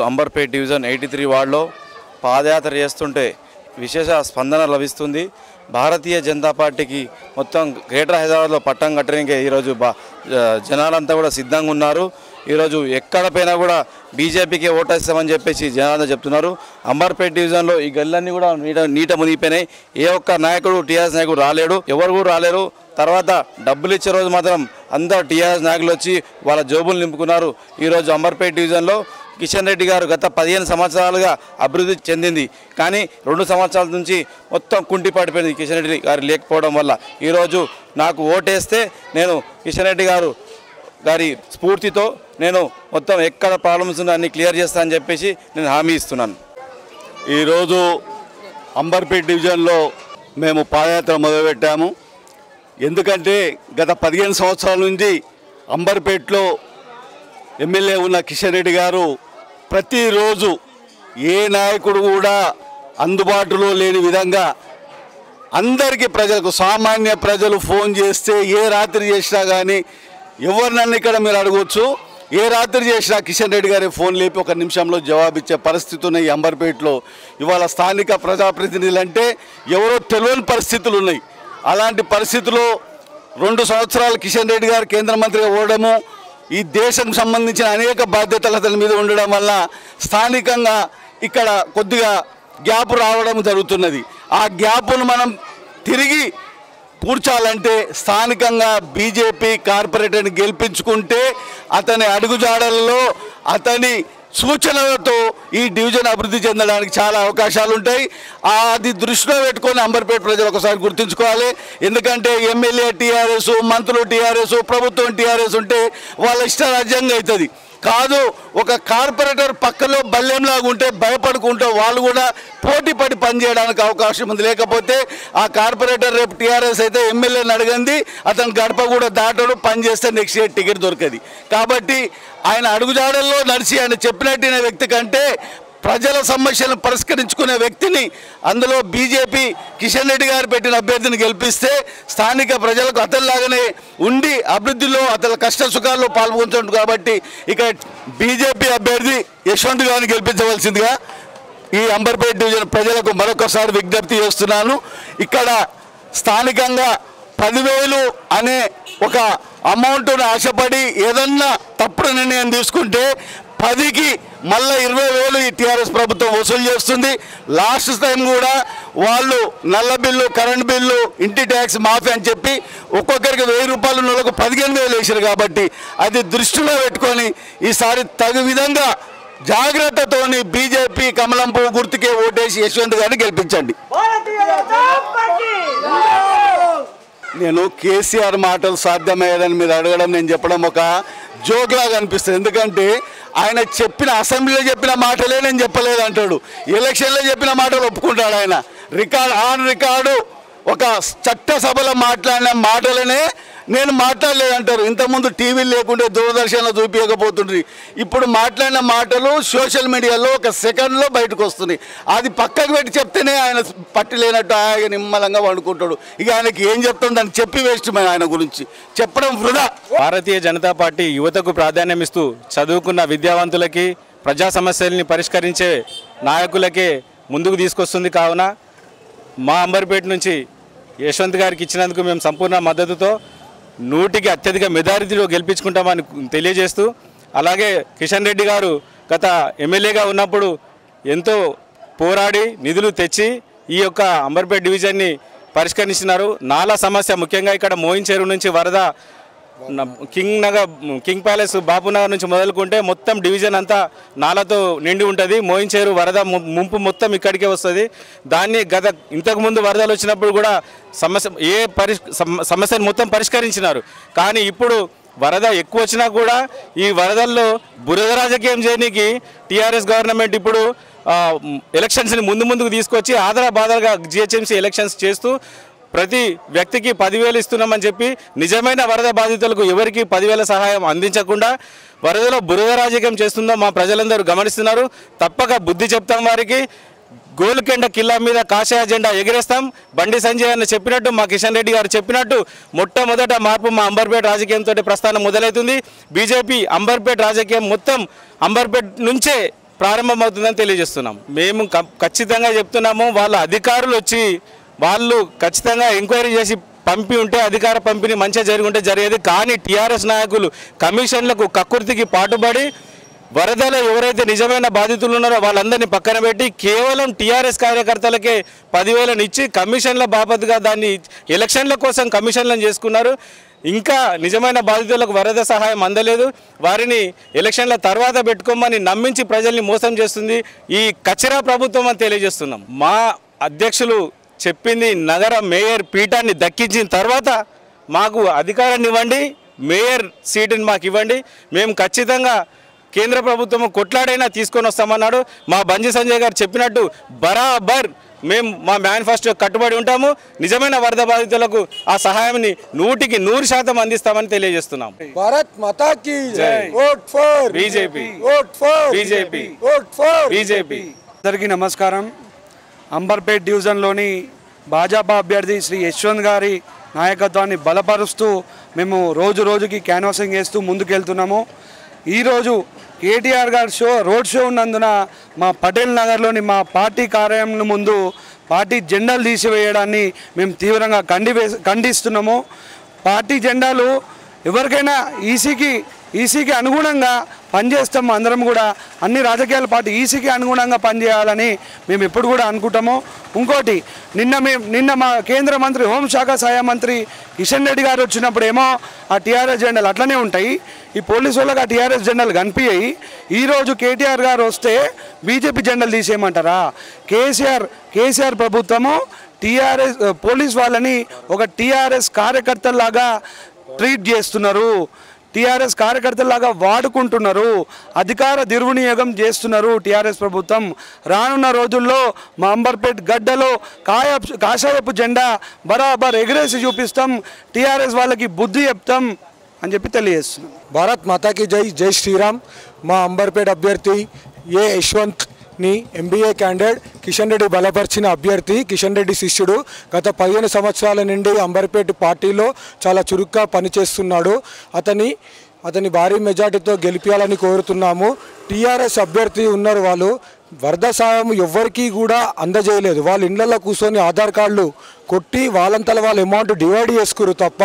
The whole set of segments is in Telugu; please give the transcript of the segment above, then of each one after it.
అంబర్పేట్ డివిజన్ 83 వార్డులో పాదయాత్ర చేస్తుంటే విశేష స్పందన లభిస్తుంది. భారతీయ జనతా పార్టీకి మొత్తం గ్రేటర్ హైదరాబాద్లో పట్టం కట్టడానికి ఈరోజు జనాలంతా కూడా సిద్ధంగా ఉన్నారు. ఈరోజు ఎక్కడ పోయినా కూడా బీజేపీకి ఓటేస్తామని చెప్పేసి జనాలంతా చెప్తున్నారు. అంబర్పేట్ డివిజన్లో ఈ గల్లన్నీ కూడా నీట మునిగిపోయినాయి. ఏ ఒక్క నాయకుడు టీఆర్ఎస్ నాయకుడు రాలేడు, ఎవరు కూడా రాలేరు. తర్వాత డబ్బులు ఇచ్చే రోజు మాత్రం అందరూ టీఆర్ఎస్ నాయకులు వచ్చి వాళ్ళ జోబులు నింపుకున్నారు. ఈరోజు అంబర్పేట్ డివిజన్లో కిషన్ రెడ్డి గారు గత 15 సంవత్సరాలుగా అభివృద్ధి చెందింది, కానీ 2 సంవత్సరాల నుంచి మొత్తం కుంటిపడిపోయింది కిషన్ రెడ్డి గారు లేకపోవడం వల్ల. ఈరోజు నాకు ఓటేస్తే నేను కిషన్ రెడ్డి గారి స్ఫూర్తితో నేను మొత్తం ఎక్కడ ప్రాబ్లమ్స్ ఉందో అన్ని క్లియర్ చేస్తానని చెప్పేసి నేను హామీ ఇస్తున్నాను. ఈరోజు అంబర్పేట్ డివిజన్లో మేము పాదయాత్ర మొదలుపెట్టాము. ఎందుకంటే గత 15 సంవత్సరాల నుంచి అంబర్పేట్లో ఎమ్మెల్యే ఉన్న కిషన్ రెడ్డి గారు ప్రతిరోజు ఏ నాయకుడు కూడా అందుబాటులో లేని విధంగా అందరికీ ప్రజలకు, సామాన్య ప్రజలు ఫోన్ చేస్తే ఏ రాత్రి చేసినా కానీ ఎవరినన్నా ఇక్కడ మీరు అడగవచ్చు, ఏ రాత్రి చేసినా కిషన్ రెడ్డి గారి ఫోన్ లేపి 1 నిమిషంలో జవాబిచ్చే పరిస్థితి ఉన్నాయి అంబర్పేట్లో. ఇవాళ స్థానిక ప్రజాప్రతినిధులు అంటే ఎవరో తెలియని పరిస్థితులు ఉన్నాయి. అలాంటి పరిస్థితుల్లో 2 సంవత్సరాలు కిషన్ రెడ్డి గారు కేంద్ర మంత్రిగా ఓడము, ఈ దేశం సంబంధించిన అనేక బాధ్యతలు అతని మీద ఉండడం వల్ల స్థానికంగా ఇక్కడ కొద్దిగా గ్యాప్ రావడం జరుగుతున్నది. ఆ గ్యాప్ను మనం తిరిగి పూడ్చాలంటే స్థానికంగా బీజేపీ కార్పొరేటర్ని గెలిపించుకుంటే అతని అడుగుజాడలలో, అతని సూచనలతో ఈ డివిజన్ అభివృద్ధి చెందడానికి చాలా అవకాశాలు ఉంటాయి. అది దృష్టిలో పెట్టుకొని అంబర్పేట ప్రజలు ఒకసారి గుర్తుంచుకోవాలి. ఎందుకంటే ఎమ్మెల్యే టీఆర్ఎస్, మంత్రులు టీఆర్ఎస్, ప్రభుత్వం టీఆర్ఎస్ ఉంటే వాళ్ళ ఇష్టరాజ్యంగా అవుతుంది. కాదు, ఒక కార్పొరేటర్ పక్కలో బల్యంలాగా ఉంటే భయపడుకుంటూ వాళ్ళు కూడా పోటీ పడి పనిచేయడానికి అవకాశం ఉంది. లేకపోతే ఆ కార్పొరేటర్ రేపు టీఆర్ఎస్ అయితే ఎమ్మెల్యేని అడగండి, అతను గడప కూడా దాటడు, పనిచేస్తే నెక్స్ట్ ఇయర్ టికెట్ దొరకది. కాబట్టి ఆయన అడుగుజాడల్లో నడిచి ఆయన చెప్పినట్టు వ్యక్తి కంటే ప్రజల సమస్యలను పరిష్కరించుకునే వ్యక్తిని, అందులో బీజేపీ కిషన్ రెడ్డి గారు పెట్టిన అభ్యర్థిని గెలిపిస్తే స్థానిక ప్రజలకు అతనిలాగానే ఉండి అభివృద్ధిలో అతని కష్ట సుఖాల్లో పాల్గొంటుంది. కాబట్టి ఇక బీజేపీ అభ్యర్థి యశ్వంత్ గారిని గెలిపించవలసిందిగా ఈ అంబర్పేట డివిజన్ ప్రజలకు మరొకసారి విజ్ఞప్తి చేస్తున్నాను. ఇక్కడ స్థానికంగా 10,000 అనే ఒక అమౌంట్ను ఆశపడి ఏదన్నా తప్పుడు నిర్ణయం తీసుకుంటే 10కి మళ్ళీ 20,000 ఈ టీఆర్ఎస్ ప్రభుత్వం వసూలు చేస్తుంది. లాస్ట్ టైం కూడా వాళ్ళు నల్ల బిల్లు, కరెంట్ బిల్లు, ఇంటి ట్యాక్స్ మాఫీ అని చెప్పి ఒక్కొక్కరికి 1,000 రూపాయలు నెలకు 15,000 వేసారు. కాబట్టి అది దృష్టిలో పెట్టుకొని ఈసారి తగు విధంగా జాగ్రత్తతోని బీజేపీ కమలం పువ్వు గుర్తుకే ఓటేసి యశ్వంత్ గారిని గెలిపించండి. నేను కేసీఆర్ మాటలు సాధ్యమయ్యేదని మీరు అడగడం, నేను చెప్పడం ఒక జోక్ లాగా అనిపిస్తుంది. ఎందుకంటే ఆయన చెప్పిన అసెంబ్లీలో చెప్పిన మాటలే నేను చెప్పలేదు అంటాడు, ఎలక్షన్లో చెప్పిన మాటలు ఒప్పుకుంటాడు. ఆయన ఆన్ రికార్డు ఒక చట్టసభలో మాట్లాడిన మాటలనే నేను మాట్లాడలేదంటారు. ఇంతకుముందు టీవీలు లేకుంటే దూరదర్శన్లో చూపించకపోతుండ్రి, ఇప్పుడు మాట్లాడిన మాటలు సోషల్ మీడియాలో ఒక సెకండ్లో బయటకు వస్తున్నాయి. అది పక్కకు పెట్టి చెప్తేనే ఆయన పట్టి లేనట్టు ఆయన నిమ్మలంగా వండుకుంటాడు. ఇక ఆయనకి ఏం చెప్తాం, దాన్ని చెప్పి వేస్ట్ ఆయన గురించి చెప్పడం వృధా. భారతీయ జనతా పార్టీ యువతకు ప్రాధాన్యం ఇస్తూ చదువుకున్న విద్యావంతులకి ప్రజా సమస్యల్ని పరిష్కరించే నాయకులకే ముందుకు తీసుకొస్తుంది. కావున మా అంబర్పేట నుంచి యశ్వంత్ గారికి ఇచ్చినందుకు మేము సంపూర్ణ మద్దతుతో 100కి అత్యధిక మెజారిటీలో గెలిపించుకుంటామని తెలియజేస్తూ, అలాగే కిషన్ రెడ్డి గారు గత ఎమ్మెల్యేగా ఉన్నప్పుడు ఎంతో పోరాడి నిధులు తెచ్చి ఈ యొక్క అంబర్పేట డివిజన్ని పరిష్కరించినారు. నాలా సమస్య ముఖ్యంగా ఇక్కడ మోయిన్ చెరువు నుంచి వరద కింగ్ ప్యాలెస్ బాపునగర్ నుంచి మొదలుకుంటే మొత్తం డివిజన్ అంతా నాలతో నిండి ఉంటుంది. మోయిన్ చెరువు వరద ముంపు మొత్తం ఇక్కడికే వస్తుంది. దాన్ని ఇంతకుముందు వరదలు వచ్చినప్పుడు కూడా సమస్యను మొత్తం పరిష్కరించినారు. కానీ ఇప్పుడు వరద ఎక్కువ వచ్చినా కూడా ఈ వరదల్లో బురద రాజకీయం చేయడానికి టీఆర్ఎస్ గవర్నమెంట్ ఇప్పుడు ఎలక్షన్స్ని ముందుకు తీసుకొచ్చి ఆదరబాదరగా జిహెచ్ఎంసీ ఎలక్షన్స్ చేస్తూ ప్రతి వ్యక్తికి 10,000 ఇస్తున్నామని చెప్పి నిజమైన వరద బాధితులకు ఎవరికి 10,000 సహాయం అందించకుండా వరదలో బురద రాజకీయం చేస్తుందో మా ప్రజలందరూ గమనిస్తున్నారు. తప్పక బుద్ధి చెప్తాం వారికి. గోల్కొండ కిల్లా మీద కాషాయ జెండా ఎగిరేస్తాం. బండి సంజయ్ అన్న చెప్పినట్టు, మా కిషన్ రెడ్డి గారు చెప్పినట్టు మొట్టమొదట మార్పు మా అంబర్పేట రాజకీయంతో ప్రస్థానం మొదలవుతుంది. బీజేపీ అంబర్పేట రాజకీయం మొత్తం అంబర్పేట నుంచే ప్రారంభమవుతుందని తెలియజేస్తున్నాం. మేము ఖచ్చితంగా చెప్తున్నాము, వాళ్ళ అధికారులు వచ్చి వాళ్ళు ఖచ్చితంగా ఎంక్వైరీ చేసి పంపి ఉంటే అధికార పంపిణీ మంచిగా జరిగి ఉంటే జరిగేది. కానీ టీఆర్ఎస్ నాయకులు కమిషన్లకు కక్కుర్తికి పాటుపడి వరదలో ఎవరైతే నిజమైన బాధితులు ఉన్నారో వాళ్ళందరినీ పక్కన పెట్టి కేవలం టీఆర్ఎస్ కార్యకర్తలకే 10,000 ఇచ్చి కమిషన్ల బాబతుగా దాన్ని ఎలక్షన్ల కోసం కమిషన్లను చేసుకున్నారు. ఇంకా నిజమైన బాధితులకు వరద సహాయం అందలేదు. వారిని ఎలక్షన్ల తర్వాత పెట్టుకోమని నమ్మించి ప్రజల్ని మోసం చేస్తుంది ఈ కచరా ప్రభుత్వం అని తెలియజేస్తున్నాం. మా అధ్యక్షులు చెప్పింది నగర మేయర్ పీఠాన్ని దక్కించిన తర్వాత మాకు అధికారాన్ని ఇవ్వండి, మేయర్ సీటుని మాకు ఇవ్వండి, మేము ఖచ్చితంగా కేంద్ర ప్రభుత్వం కొట్లాడైనా తీసుకొని వస్తామన్నాడు. మా బండి సంజయ్ గారు చెప్పినట్టు బరాబర్ మేము మా మేనిఫెస్టో కట్టుబడి ఉంటాము. నిజమైన వరద బాధితులకు ఆ సహాయాన్ని 100కి 100% అందిస్తామని తెలియజేస్తున్నాం. భారత్ మాతా కీ జై. Vote for BJP, vote for BJP, vote for BJP. అందరికీ నమస్కారం. అంబర్పేట్ డివిజన్లోని భాజపా అభ్యర్థి శ్రీ యశ్వంత్ గారి నాయకత్వాన్ని బలపరుస్తూ మేము రోజుకి క్యాన్వాసింగ్ చేస్తూ ముందుకెళ్తున్నాము. ఈరోజు కేటీఆర్ గారి రోడ్ షో ఉన్నందున మా పటేల్ నగర్లోని మా పార్టీ కార్యాలయం ముందు పార్టీ జెండాలు తీసివేయడాన్ని మేము తీవ్రంగా ఖండిస్తున్నాము. పార్టీ జెండాలు ఎవరికైనా ఈసీకి అనుగుణంగా పనిచేస్తాం. అందరం కూడా అన్ని రాజకీయాల పార్టీ ఈసీకి అనుగుణంగా పనిచేయాలని మేము ఎప్పుడు కూడా అనుకుంటాము. ఇంకోటి నిన్న మా కేంద్ర మంత్రి హోంశాఖ సహాయ మంత్రి కిషన్ రెడ్డి గారు వచ్చినప్పుడు ఏమో ఆ టీఆర్ఎస్ జెండాలు అట్లనే ఉంటాయి, ఈ పోలీసు వాళ్ళకి ఆ టీఆర్ఎస్ జెండాలు కనిపించాయి. ఈరోజు కేటీఆర్ గారు వస్తే బీజేపీ జెండాలు తీసేయమంటారా? కేసీఆర్ ప్రభుత్వము టీఆర్ఎస్ పోలీస్ వాళ్ళని ఒక టీఆర్ఎస్ కార్యకర్తలాగా ట్రీట్ చేస్తున్నారు, టీఆర్ఎస్ కార్యకర్తలాగా వాడుకుంటున్నారు, అధికార దుర్వినియోగం చేస్తున్నారు టీఆర్ఎస్ ప్రభుత్వం. రానున్న రోజుల్లో మా అంబర్పేట్ గడ్డలో కాషాయపు జెండా బరాబర్ ఎగిరేసి చూపిస్తాం, టీఆర్ఎస్ వాళ్ళకి బుద్ధి చెప్తాం అని చెప్పి తెలియజేస్తున్నాం. భారత్ మాతాకి జై. జై శ్రీరామ్. మా అంబర్పేట్ అభ్యర్థి యశ్వంత్ ని ఎంబీఏ క్యాండిడేట్ కిషన్ రెడ్డి బలపరిచిన అభ్యర్థి, కిషన్ రెడ్డి శిష్యుడు. గత 15 సంవత్సరాల నుండి అంబర్పేట పార్టీలో చాలా చురుగ్గా పనిచేస్తున్నాడు. అతని భారీ మెజార్టీతో గెలిపించాలని కోరుతున్నాము. టీఆర్ఎస్ అభ్యర్థి ఉన్నారు, వాళ్ళు వరద సాయం ఎవ్వరికీ కూడా అందజేయలేదు. వాళ్ళ ఇళ్లలో కూర్చొని ఆధార్ కార్డులు కొట్టి వాళ్ళంతలో వాళ్ళ అమౌంట్ డివైడ్ చేసుకురు తప్ప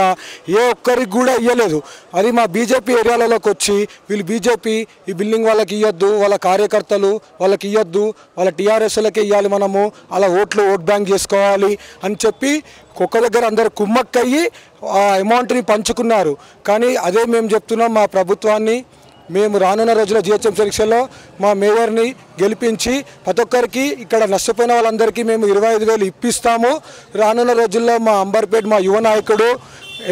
ఏ ఒక్కరికి కూడా ఇవ్వలేదు. అది మా బీజేపీ ఏరియాలలోకి వచ్చి వీళ్ళు బీజేపీ ఈ బిల్డింగ్ వాళ్ళకి ఇవ్వద్దు, వాళ్ళ కార్యకర్తలు వాళ్ళకి ఇవ్వద్దు, వాళ్ళ టీఆర్ఎస్లకే ఇవ్వాలి, మనము అలా ఓట్ బ్యాంక్ చేసుకోవాలి అని చెప్పి ఒక్క దగ్గర అందరు కుమ్మక్కయ్యి ఆ అమౌంట్ని పంచుకున్నారు. కానీ అదే మేము చెప్తున్నాం, మా ప్రభుత్వాన్ని మేము రానున్న రోజుల్లో జిహెచ్ఎంసీ ఎలక్షన్లో మా మేయర్ని గెలిపించి ప్రతి ఒక్కరికి ఇక్కడ నష్టపోయిన వాళ్ళందరికీ మేము 25,000 ఇప్పిస్తాము. రానున్న రోజుల్లో మా అంబర్పేట్ మా యువ నాయకుడు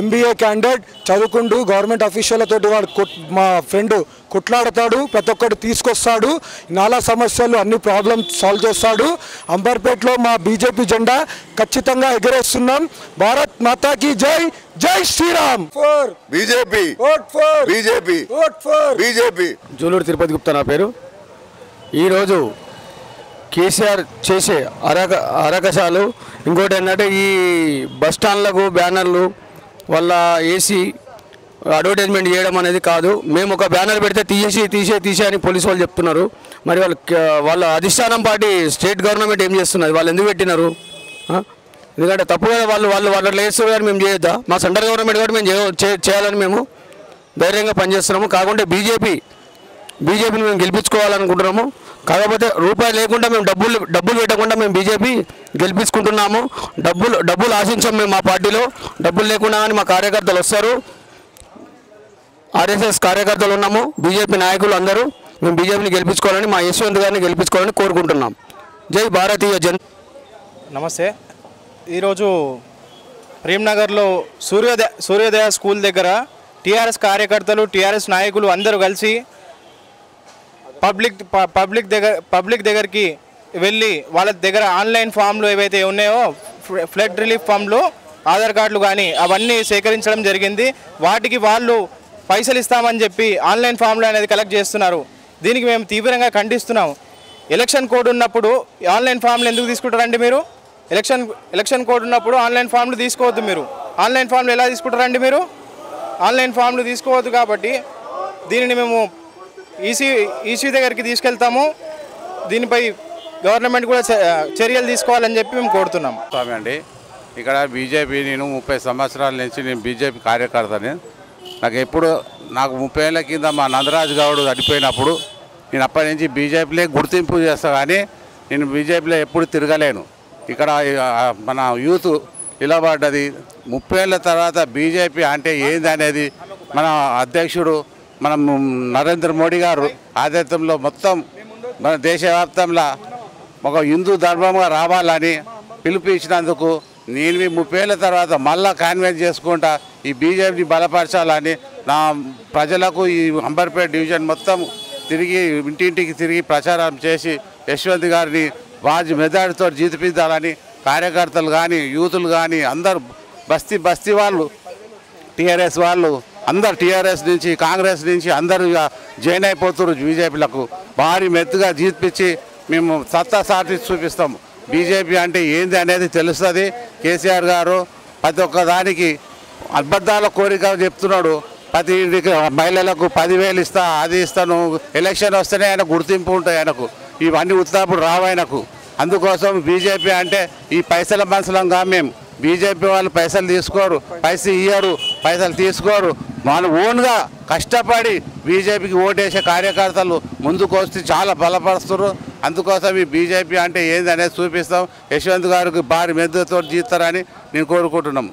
MBA క్యాండిడేట్ చదువుకుంటూ గవర్నమెంట్ అఫీషియల్తోటి వాడు మా ఫ్రెండ్ కొట్లాడతాడు, ప్రతి ఒక్కటి తీసుకొస్తాడు, నాలా సమస్యలు అన్ని ప్రాబ్లమ్స్ సాల్వ్ చేస్తాడు. అంబర్పేట్లో మా బీజేపీ జెండా ఖచ్చితంగా ఎగరేస్తున్నాం. భారత్ మాతాకి జై, జై Shriram. For BJP, vote for BJP, vote for BJP. Juluru Tirupati Gupta నా పేరు. ఈరోజు కేసీఆర్ చేసే అరకశాలు ఇంకోటి ఏంటంటే ఈ బస్ స్టాండ్లకు బ్యానర్లు వాళ్ళ ఏసీ అడ్వర్టైజ్మెంట్ చేయడం అనేది కాదు. మేము ఒక బ్యానర్ పెడితే తీసే అని పోలీసు వాళ్ళు చెప్తున్నారు. మరి వాళ్ళ అధిష్టానం పార్టీ స్టేట్ గవర్నమెంట్ ఏం చేస్తున్నది? వాళ్ళు ఎందుకు పెట్టినారు? ఎందుకంటే తప్పు కదా, వాళ్ళు లేస్తారు కానీ మేము చేయొద్దా? మా సెంట్రల్ గవర్నమెంట్ కూడా మేము చేయాలని మేము ధైర్యంగా పనిచేస్తున్నాము. కాకుంటే బీజేపీని మేము గెలిపించుకోవాలనుకుంటున్నాము. కాకపోతే రూపాయి లేకుండా మేము డబ్బులు పెట్టకుండా మేము బీజేపీ గెలిపించుకుంటున్నాము. డబ్బులు ఆశించాం మేము. మా పార్టీలో డబ్బులు లేకుండా కానీ మా కార్యకర్తలు వస్తారు. RSS కార్యకర్తలు ఉన్నాము, బీజేపీ నాయకులు అందరూ. మేము బీజేపీని గెలిపించుకోవాలని, మా యశ్వంత్ గారిని గెలిపించుకోవాలని కోరుకుంటున్నాం. జై భారతీయ జనతా. నమస్తే. ఈరోజు ప్రేమ్నగర్లో సూర్యోదయ స్కూల్ దగ్గర టీఆర్ఎస్ కార్యకర్తలు, టీఆర్ఎస్ నాయకులు అందరూ కలిసి పబ్లిక్ దగ్గరికి వెళ్ళి వాళ్ళ దగ్గర ఆన్లైన్ ఫామ్లు ఏవైతే ఉన్నాయో ఫ్లడ్ రిలీఫ్ ఫామ్లు, ఆధార్ కార్డులు కానీ అవన్నీ సేకరించడం జరిగింది. వాటికి వాళ్ళు పైసలు ఇస్తామని చెప్పి ఆన్లైన్ ఫామ్లు అనేది కలెక్ట్ చేస్తున్నారు. దీనికి మేము తీవ్రంగా ఖండిస్తున్నాము. ఎలక్షన్ కోడ్ ఉన్నప్పుడు ఆన్లైన్ ఫామ్లు ఎందుకు తీసుకుంటారండి మీరు? ఎలక్షన్ కోడ్ ఉన్నప్పుడు ఆన్లైన్ ఫామ్లు తీసుకోవద్దు. మీరు ఆన్లైన్ ఫామ్లు ఎలా తీసుకుంటారండి? మీరు ఆన్లైన్ ఫామ్లు తీసుకోవద్దు. కాబట్టి దీనిని మేము ఈసీ దగ్గరికి తీసుకెళ్తాము. దీనిపై గవర్నమెంట్ కూడా చర్యలు తీసుకోవాలని చెప్పి మేము కోరుతున్నాం. స్వామి అండి, ఇక్కడ బీజేపీ నేను 30 సంవత్సరాల నుంచి నేను బీజేపీ కార్యకర్తని. నాకు 30 ఏళ్ళ కింద మా నందరాజు గౌడ్ చనిపోయినప్పుడు నేను అప్పటి నుంచి బీజేపీలే గుర్తింపు చేస్తా, కానీ నేను బీజేపీలో ఎప్పుడు తిరగలేను. ఇక్కడ మన యూత్ నిలబడ్డది. 30 ఏళ్ళ తర్వాత బీజేపీ అంటే ఏంది అనేది మన అధ్యక్షుడు మనం నరేంద్ర మోడీ గారు ఆధ్వర్యంలో మొత్తం మన దేశవ్యాప్తంగా ఒక హిందూ ధర్మంగా రావాలని పిలుపు ఇచ్చినందుకు నేను 30 ఏళ్ళ తర్వాత మళ్ళా కాన్వెన్స్ చేసుకుంటా ఈ బీజేపీని బలపరచాలని నా ప్రజలకు ఈ అంబర్పేట డివిజన్ మొత్తం తిరిగి ఇంటింటికి తిరిగి ప్రచారం చేసి యశ్వంత్ గారిని వాజ్ మెదడుతో జీతిపించాలని కార్యకర్తలు కానీ యూతులు కానీ అందరు బస్తీ వాళ్ళు టీఆర్ఎస్ వాళ్ళు అందరు టీఆర్ఎస్ నుంచి కాంగ్రెస్ నుంచి అందరూ జాయిన్ అయిపోతున్నారు. బీజేపీలకు భారీ మెత్తుగా జీతిపించి మేము సత్తా సాటి చూపిస్తాం. బీజేపీ అంటే ఏంది అనేది తెలుస్తుంది. కేసీఆర్ గారు ప్రతి ఒక్క దానికి అబద్ధాల కోరిక చెప్తున్నాడు. ప్రతి మహిళలకు 10,000 ఇస్తా, అది ఇస్తాను. ఎలక్షన్ వస్తేనే ఆయన గుర్తింపు ఉంటాయి. ఆయనకు ఇవన్నీ ఉత్తప్పుడు రావు ఆయనకు. అందుకోసం బీజేపీ అంటే ఈ పైసల మనుషులంగా మేము. బీజేపీ వాళ్ళు పైసలు తీసుకోరు, పైసలు తీసుకోరు. మన ఓన్గా కష్టపడి బీజేపీకి ఓటేసే కార్యకర్తలు ముందుకు వస్తే చాలా బలపరుస్తారు. అందుకోసం ఈ బీజేపీ అంటే ఏంది అనేది చూపిస్తాం. యశ్వంత్ గారికి భారీ మెద్దతో జీతారని నేను కోరుకుంటున్నాం.